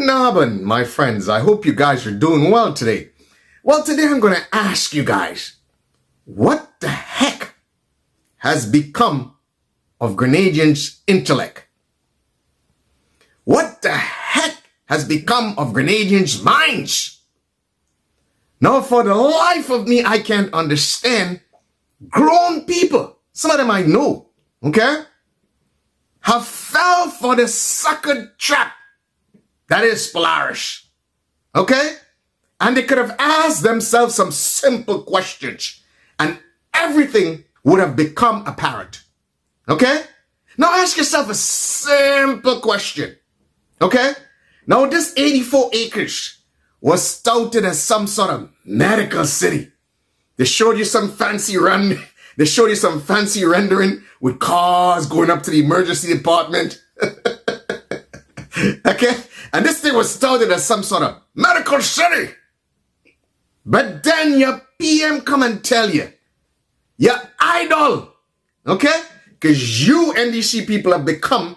Guten Abend, my friends. I hope you guys are doing well today. Well, today I'm going to ask you guys, what the heck has become of Grenadians' intellect? What the heck has become of Grenadians' minds? Now, for the life of me, I can't understand grown people, some of them I know, okay, have fell for the sucker trap that is Polaris, okay? And they could have asked themselves some simple questions and everything would have become apparent, okay? Now ask yourself a simple question, okay? Now this 84 acres was touted as some sort of medical city. They showed you some fancy They showed you some fancy rendering with cars going up to the emergency department. Okay? And this thing was touted as some sort of medical city. But then your PM come and tell you, your idol, okay? Because you NDC people have become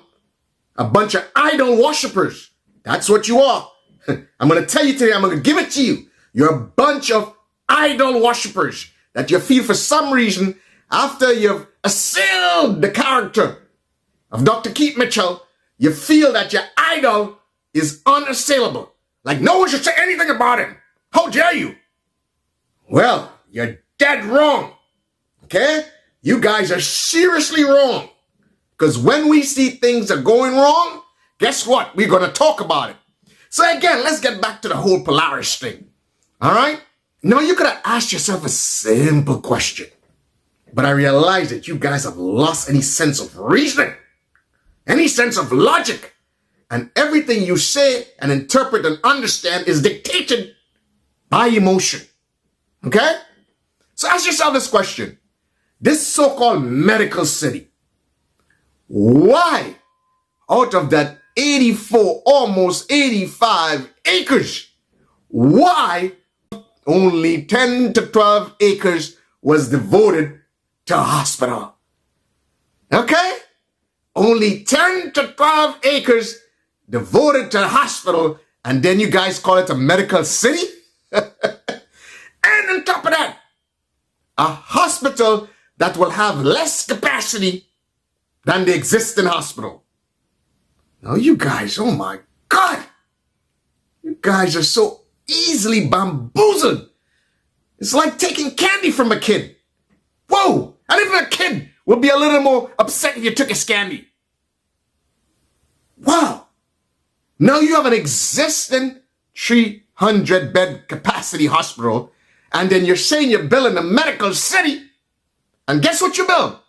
a bunch of idol worshippers. That's what you are. I'm going to tell you today, I'm going to give it to you. You're a bunch of idol worshippers that you feel for some reason after you've assailed the character of Dr. Keith Mitchell, you feel that your idol is unassailable. Like no one should say anything about him. How dare you? Well, you're dead wrong. Okay? You guys are seriously wrong. Because when we see things are going wrong, guess what? We're going to talk about it. So again, let's get back to the whole Polaris thing. All right? Now, you could have asked yourself a simple question. But I realize that you guys have lost any sense of reasoning, any sense of logic. And everything you say and interpret and understand is dictated by emotion. Okay? So ask yourself this question. This so-called medical city, why out of that 84, almost 85 acres, why only 10 to 12 acres was devoted to a hospital? Okay? Only 10 to 12 acres devoted to the hospital, and then you guys call it a medical city? And on top of that, a hospital that will have less capacity than the existing hospital. Now you guys, oh my God, you guys are so easily bamboozled. It's like taking candy from a kid. Whoa, and even a kid would be a little more upset if you took his candy. Wow. Now you have an existing 300-bed capacity hospital, and then you're saying you're building a medical city, and guess what you build?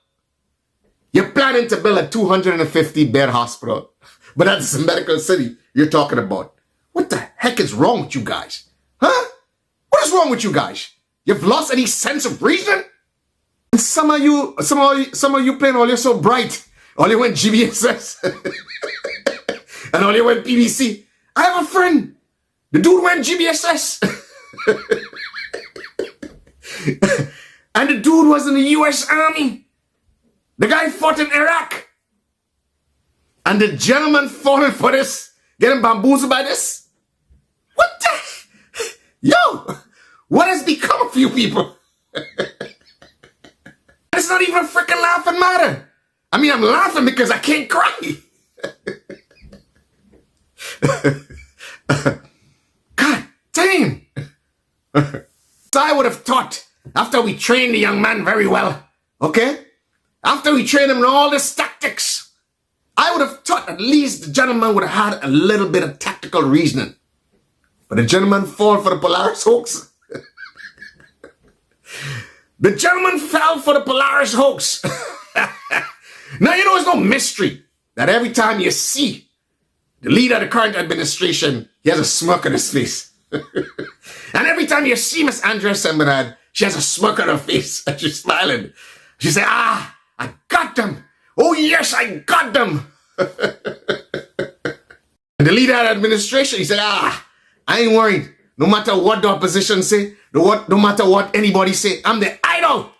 You're planning to build a 250-bed hospital, but that's a medical city you're talking about. What the heck is wrong with you guys? Huh? What is wrong with you guys? You've lost any sense of reason? And some of you playing all you're so bright. All you went GBSS. And all you went PBC. I have a friend. The dude went GBSS. And the dude was in the US Army. The guy fought in Iraq. And the gentleman falling for this, getting bamboozled by this. What the? Yo, what has become of you people? It's not even a freaking laughing matter. I mean, I'm laughing because I can't cry. God damn. So I would have thought, after we trained the young man very well, okay? After we trained him in all this tactics, I would have thought at least the gentleman would have had a little bit of tactical reasoning. But the gentleman fall for the Polaris hoax. The gentleman fell for the Polaris hoax. Now, you know, it's no mystery that every time you see the leader of the current administration, he has a smirk on his face. And every time you see Miss Andrea Sembenad, she has a smirk on her face and she's smiling. She said, I got them. Oh, yes, I got them. And the leader of the administration, he said, I ain't worried. No matter what the opposition say, no matter what anybody say, I'm the idol.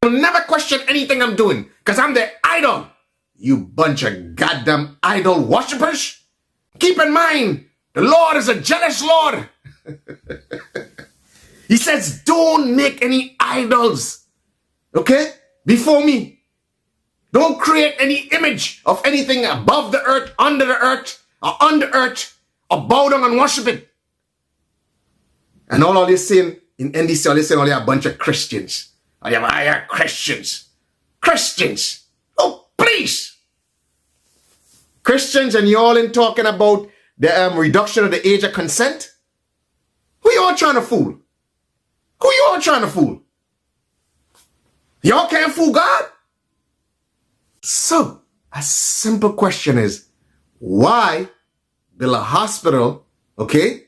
You'll never question anything I'm doing because I'm the idol. You bunch of goddamn idol worshippers. Keep in mind, The Lord is a jealous Lord. He says, don't make any idols, okay, before me. Don't create any image of anything above the earth, under the earth, or under earth, or bow down and worship it. And all they're saying in NDC, all they're saying, all they're a bunch of Christians. I am Christians. Christians. Oh, please. Christians, and you all in talking about the reduction of the age of consent? Who you all trying to fool? Who you all trying to fool? Y'all can't fool God? So, a simple question is, why build a hospital, okay,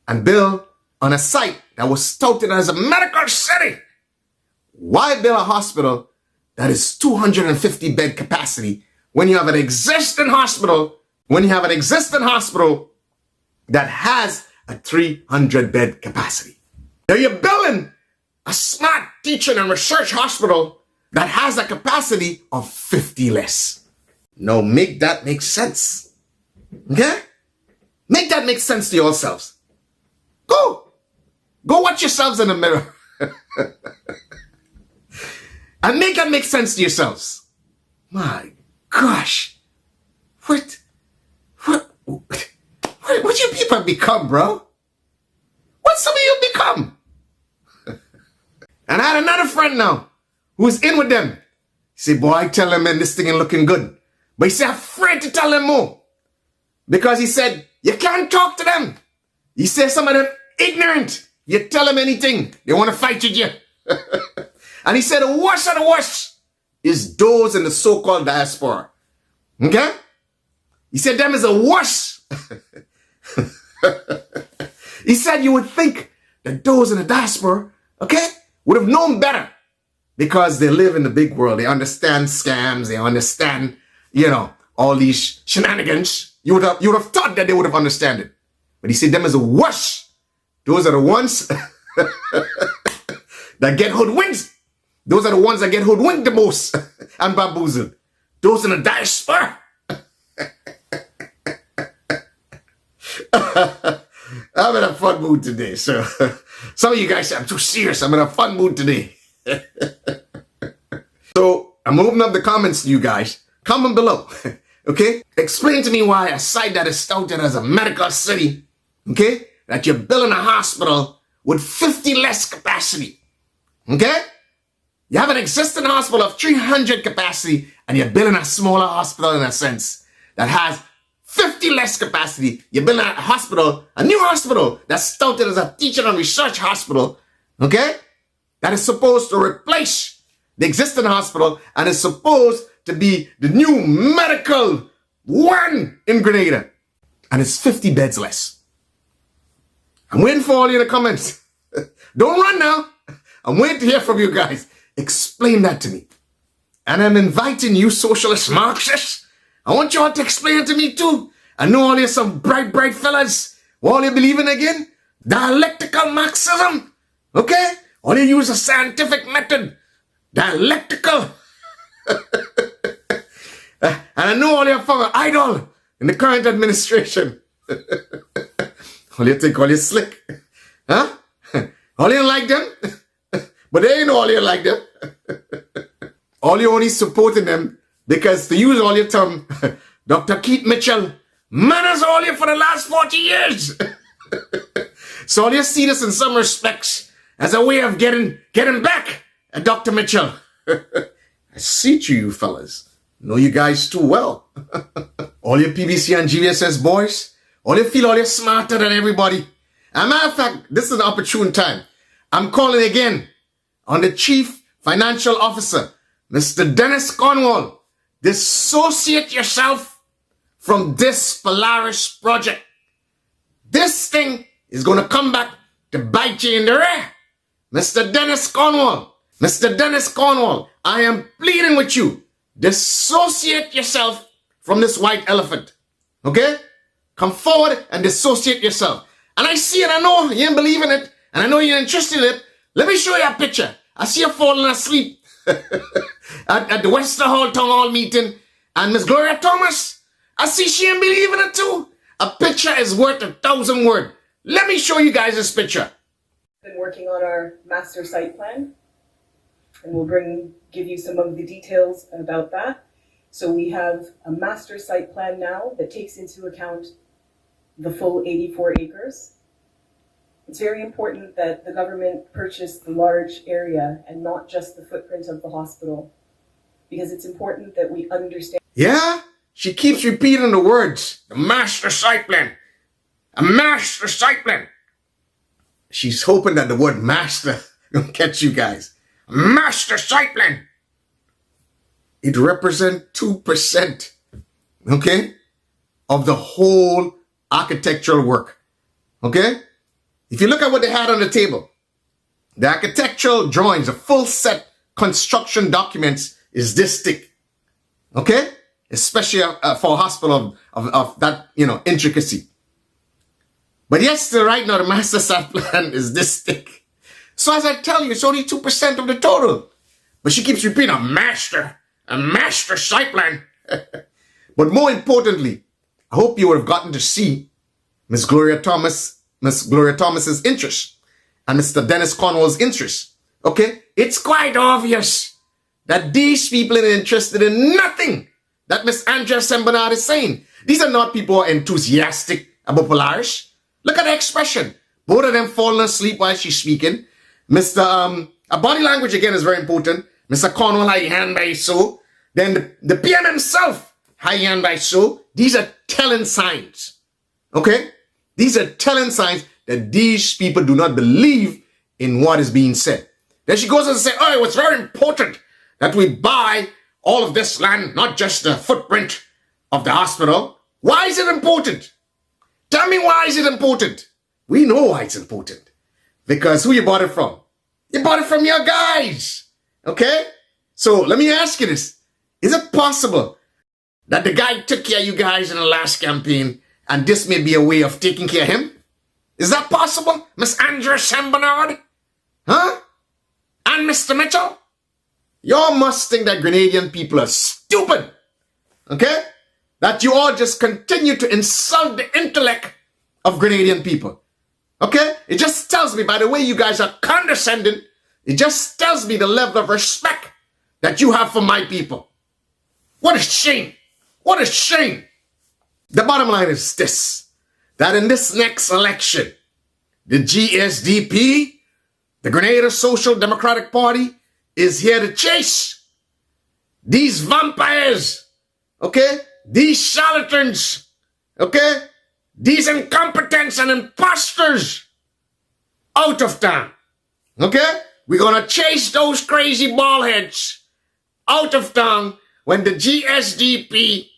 and build on a site that was touted as a medical city? Why build a hospital that is 250 bed capacity when you have an existing hospital, that has a 300 bed capacity? Now you're building a smart teaching and research hospital that has a capacity of 50 less. Now make that make sense. Okay? Make that make sense to yourselves. Go watch yourselves in the mirror. And make that make sense to yourselves. My gosh. What you people become, bro? What some of you become? And I had another friend now who was in with them. He said, boy, I tell them, man, this thing ain't looking good. But he said, I'm afraid to tell them more. Because he said, you can't talk to them. He said some of them ignorant. You tell them anything, they want to fight with you. And he said the worst of the worst is those in the so-called diaspora. Okay? He said them is the worst. He said you would think that those in the diaspora, okay, would have known better because they live in the big world. They understand scams. They understand, all these shenanigans. You would have thought that they would have understood it. But he said them is the worst. Those are the ones that get hoodwinked. Those are the ones that get hoodwinked the most and bamboozled. Those in the diaspora. I'm in a fun mood today, so some of you guys say I'm too serious. I'm in a fun mood today. So I'm opening up the comments to you guys. Comment below, okay? Explain to me why a site that is touted as a medical city, okay, that you're building a hospital with 50 less capacity, okay? You have an existing hospital of 300 capacity and you're building a smaller hospital in a sense that has 50 less capacity. You're building a hospital, a new hospital that's touted as a teaching and research hospital, okay? That is supposed to replace the existing hospital and is supposed to be the new medical one in Grenada. And it's 50 beds less. I'm waiting for all you in the comments. Don't run now. I'm waiting to hear from you guys. Explain that to me. And I'm inviting you socialist Marxists. I want you all to explain it to me too. I know all you some bright fellas. All you believe in again? Dialectical Marxism. Okay? All you use a scientific method. Dialectical. And I know all you from an idol in the current administration. All you think all you slick. Huh? All you like them? But they ain't all you like them. All you only supporting them because to use all your term, Dr. Keith Mitchell, manners all you for the last 40 years. So all you see this in some respects as a way of getting back at Dr. Mitchell. I see you fellas. Know you guys too well. All your PBC and GSS boys, all you feel all you're smarter than everybody. As a matter of fact, this is an opportune time. I'm calling again on the Chief Financial Officer, Mr. Dennis Cornwall. Dissociate yourself from this Polaris project. This thing is going to come back to bite you in the rear. Mr. Dennis Cornwall, I am pleading with you. Dissociate yourself from this white elephant. Okay? Come forward and dissociate yourself. And I see it, I know you ain't believing it, and I know you're interested in it. Let me show you a picture. I see you falling asleep at the Western Hall Town Hall meeting. And Miss Gloria Thomas, I see she ain't believing it too. A picture is worth 1,000 words. Let me show you guys this picture. Been working on our master site plan, and we'll give you some of the details about that. So we have a master site plan now that takes into account the full 84 acres. It's very important that the government purchase the large area and not just the footprint of the hospital, because it's important that we understand. Yeah, she keeps repeating the words, the master site plan, a master site plan. She's hoping that the word master will catch you guys. Master site plan. It represents 2%, okay, of the whole architectural work, okay? If you look at what they had on the table, the architectural drawings, a full set construction documents is this thick, okay? Especially for a hospital of that, intricacy. But yes, right now, the master site plan is this thick. So as I tell you, it's only 2% of the total. But she keeps repeating, a master site plan. But more importantly, I hope you would have gotten to see Miss Gloria Thomas's interest and Mr. Dennis Cornwall's interest. Okay? It's quite obvious that these people are interested in nothing that Miss Andrea Sembernard is saying. These are not people who are enthusiastic about Polaris. Look at the expression. Both of them falling asleep while she's speaking. Body language again is very important. Mr. Cornwall, high hand by so. Then the PM himself, high hand by so. These are telling signs. Okay? These are telling signs that these people do not believe in what is being said. Then she goes on to say, oh, it was very important that we buy all of this land, not just the footprint of the hospital. Why is it important? Tell me, why is it important? We know why it's important. Because who you bought it from? You bought it from your guys. Okay? So let me ask you this. Is it possible that the guy took care of you guys in the last campaign and this may be a way of taking care of him? Is that possible, Miss Andrea Sembernard? Huh? And Mr. Mitchell? Y'all must think that Grenadian people are stupid. Okay? That you all just continue to insult the intellect of Grenadian people. Okay? It just tells me, by the way you guys are condescending, it just tells me the level of respect that you have for my people. What a shame. What a shame. The bottom line is this, that in this next election, the GSDP, the Grenada Social Democratic Party, is here to chase these vampires, okay? These charlatans, okay? These incompetents and imposters out of town, okay? We're going to chase those crazy ballheads out of town when the GSDP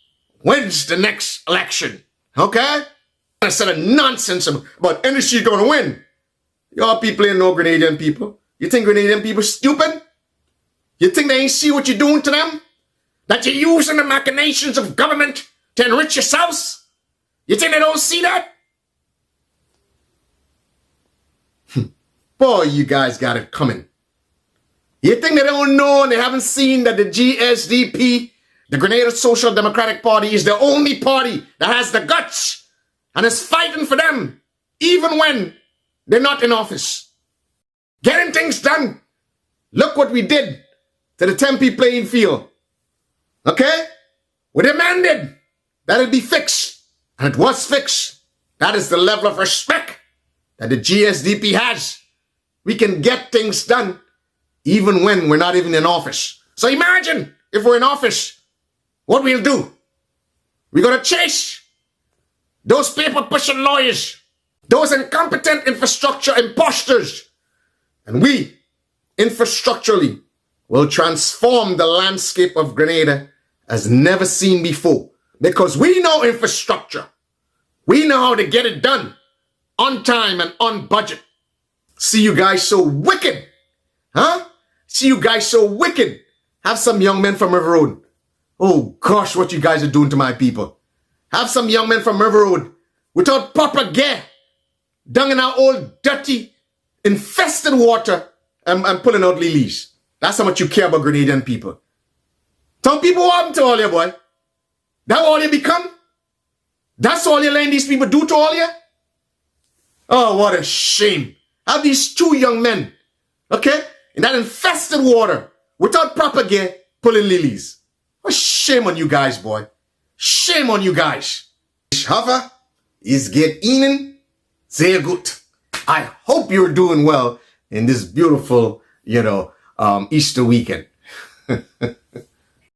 wins the next election, okay? Instead of nonsense about NDC going to win. Y'all people ain't no Grenadian people. You think Grenadian people stupid? You think they ain't see what you're doing to them? That you're using the machinations of government to enrich yourselves? You think they don't see that? Boy, you guys got it coming. You think they don't know and they haven't seen that the GSDP, the Grenada Social Democratic Party, is the only party that has the guts and is fighting for them, even when they're not in office. Getting things done. Look what we did to the Tempe playing field. Okay? We demanded that it be fixed. And it was fixed. That is the level of respect that the GSDP has. We can get things done even when we're not even in office. So imagine if we're in office, what we'll do. We're going to chase those paper-pushing lawyers, those incompetent infrastructure imposters. And we, infrastructurally, will transform the landscape of Grenada as never seen before. Because we know infrastructure. We know how to get it done on time and on budget. See you guys so wicked. Huh? See you guys so wicked. Have some young men from River Road. Oh gosh, what you guys are doing to my people. Have some young men from River Road without proper gear, down in our old dirty, infested water and pulling out lilies. That's how much you care about Grenadian people. Some people want to all you, boy. That all you become? That's all you're letting these people do to all you? Oh, what a shame. Have these two young men, okay, in that infested water, without proper gear, pulling lilies. Oh, shame on you guys, boy. Shame on you guys. However, is get Ihnen sehr gut. I hope you're doing well in this beautiful, Easter weekend.